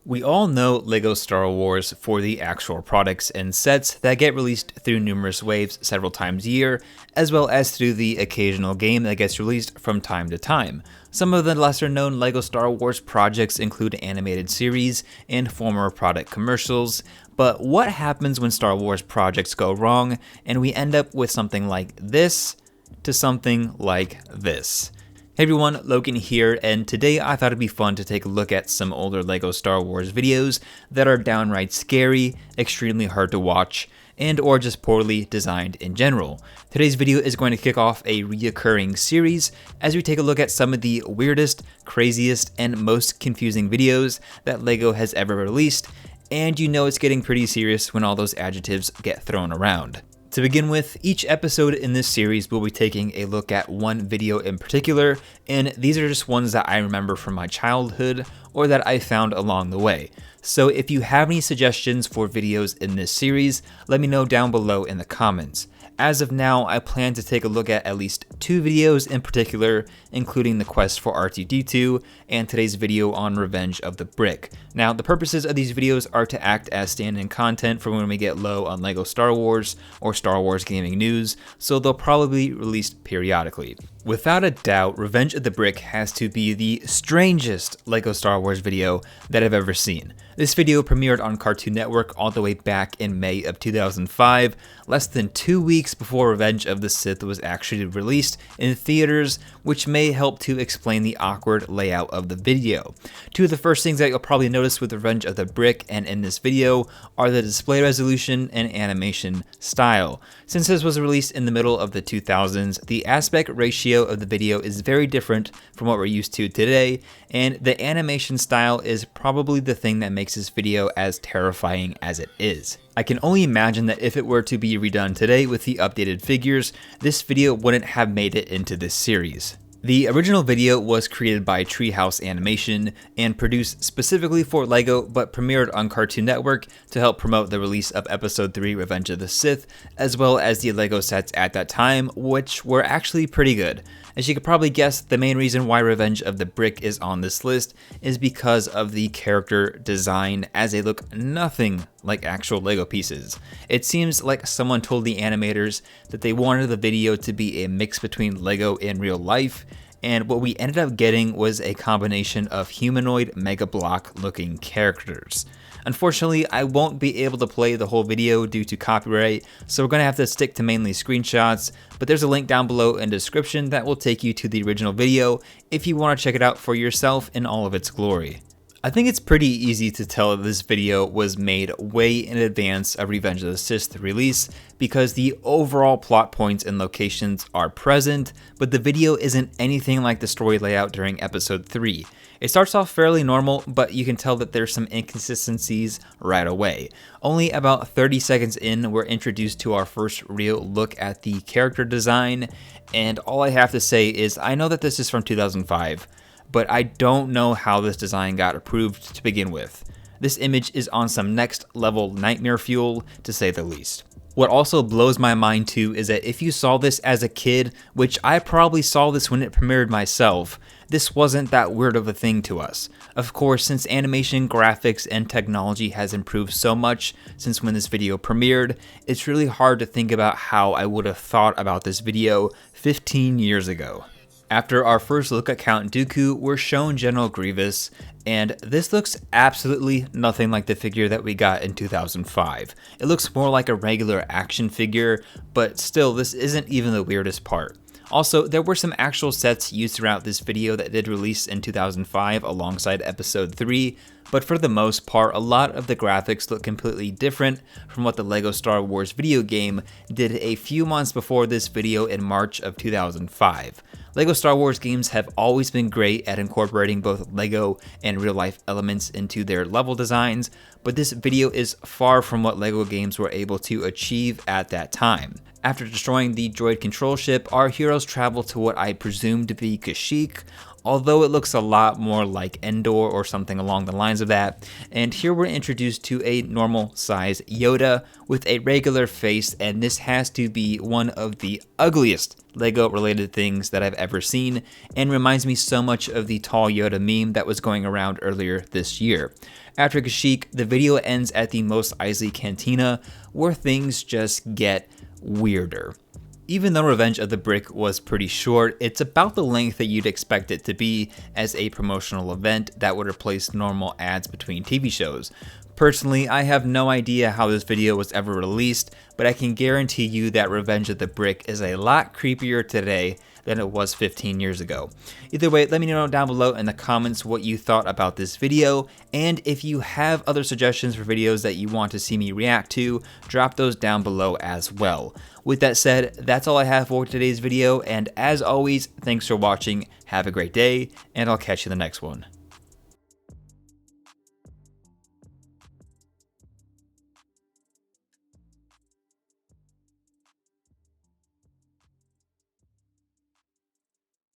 We all know LEGO Star Wars for the actual products and sets that get released through numerous waves several times a year, as well as through the occasional game that gets released from time to time. Some of the lesser known LEGO Star Wars projects include animated series and former product commercials, but what happens when Star Wars projects go wrong and we end up with something like this to something like this? Hey everyone, Logan here, and today I thought it'd be fun to take a look at some older LEGO Star Wars videos that are downright scary, extremely hard to watch, and or just poorly designed in general. Today's video is going to kick off a reoccurring series as we take a look at some of the weirdest, craziest, and most confusing videos that LEGO has ever released, and you know it's getting pretty serious when all those adjectives get thrown around. To begin with, each episode in this series will be taking a look at one video in particular, and these are just ones that I remember from my childhood or that I found along the way. So if you have any suggestions for videos in this series, let me know down below in the comments. As of now, I plan to take a look at least 2 videos in particular, including the quest for R2-D2 and today's video on Revenge of the Brick. Now, the purposes of these videos are to act as stand-in content for when we get low on LEGO Star Wars or Star Wars gaming news, so they'll probably be released periodically. Without a doubt, Revenge of the Brick has to be the strangest LEGO Star Wars video that I've ever seen. This video premiered on Cartoon Network all the way back in May of 2005, less than 2 weeks before Revenge of the Sith was actually released in theaters, which may help to explain the awkward layout of the video. Two of the first things that you'll probably notice with Revenge of the Brick and in this video are the display resolution and animation style. Since this was released in the middle of the 2000s, the aspect ratio of the video is very different from what we're used to today, and the animation style is probably the thing that makes this video as terrifying as it is. I can only imagine that if it were to be redone today with the updated figures, this video wouldn't have made it into this series. The original video was created by Treehouse Animation and produced specifically for LEGO, but premiered on Cartoon Network to help promote the release of Episode 3 Revenge of the Sith, as well as the LEGO sets at that time, which were actually pretty good. As you could probably guess, the main reason why Revenge of the Brick is on this list is because of the character design, as they look nothing like actual LEGO pieces. It seems like someone told the animators that they wanted the video to be a mix between LEGO and real life, and what we ended up getting was a combination of humanoid Mega Block looking characters. Unfortunately, I won't be able to play the whole video due to copyright, so we're going to have to stick to mainly screenshots, but there's a link down below in the description that will take you to the original video if you want to check it out for yourself in all of its glory. I think it's pretty easy to tell that this video was made way in advance of Revenge of the Sith release because the overall plot points and locations are present, but the video isn't anything like the story layout during Episode 3. It starts off fairly normal, but you can tell that there's some inconsistencies right away. Only about 30 seconds in, we're introduced to our first real look at the character design, and all I have to say is I know that this is from 2005, but I don't know how this design got approved to begin with. This image is on some next level nightmare fuel, to say the least. What also blows my mind too is that if you saw this as a kid, which I probably saw this when it premiered myself, this wasn't that weird of a thing to us. Of course, since animation, graphics, and technology has improved so much since when this video premiered, it's really hard to think about how I would have thought about this video 15 years ago. After our first look at Count Dooku, we're shown General Grievous, and this looks absolutely nothing like the figure that we got in 2005. It looks more like a regular action figure, but still, this isn't even the weirdest part. Also, there were some actual sets used throughout this video that did release in 2005 alongside Episode 3, but for the most part, a lot of the graphics look completely different from what the LEGO Star Wars video game did a few months before this video in March of 2005. LEGO Star Wars games have always been great at incorporating both LEGO and real-life elements into their level designs, but this video is far from what LEGO games were able to achieve at that time. After destroying the droid control ship, our heroes travel to what I presume to be Kashyyyk, although it looks a lot more like Endor or something along the lines of that. And here we're introduced to a normal size Yoda with a regular face, and this has to be one of the ugliest LEGO related things that I've ever seen, and reminds me so much of the tall Yoda meme that was going around earlier this year. After Kashyyyk, the video ends at the Mos Eisley Cantina, where things just get weirder. Even though Revenge of the Brick was pretty short, it's about the length that you'd expect it to be as a promotional event that would replace normal ads between TV shows. Personally, I have no idea how this video was ever released, but I can guarantee you that Revenge of the Brick is a lot creepier today than it was 15 years ago. Either way, let me know down below in the comments what you thought about this video, and if you have other suggestions for videos that you want to see me react to, drop those down below as well. With that said, that's all I have for today's video, and as always, thanks for watching, have a great day, and I'll catch you in the next one.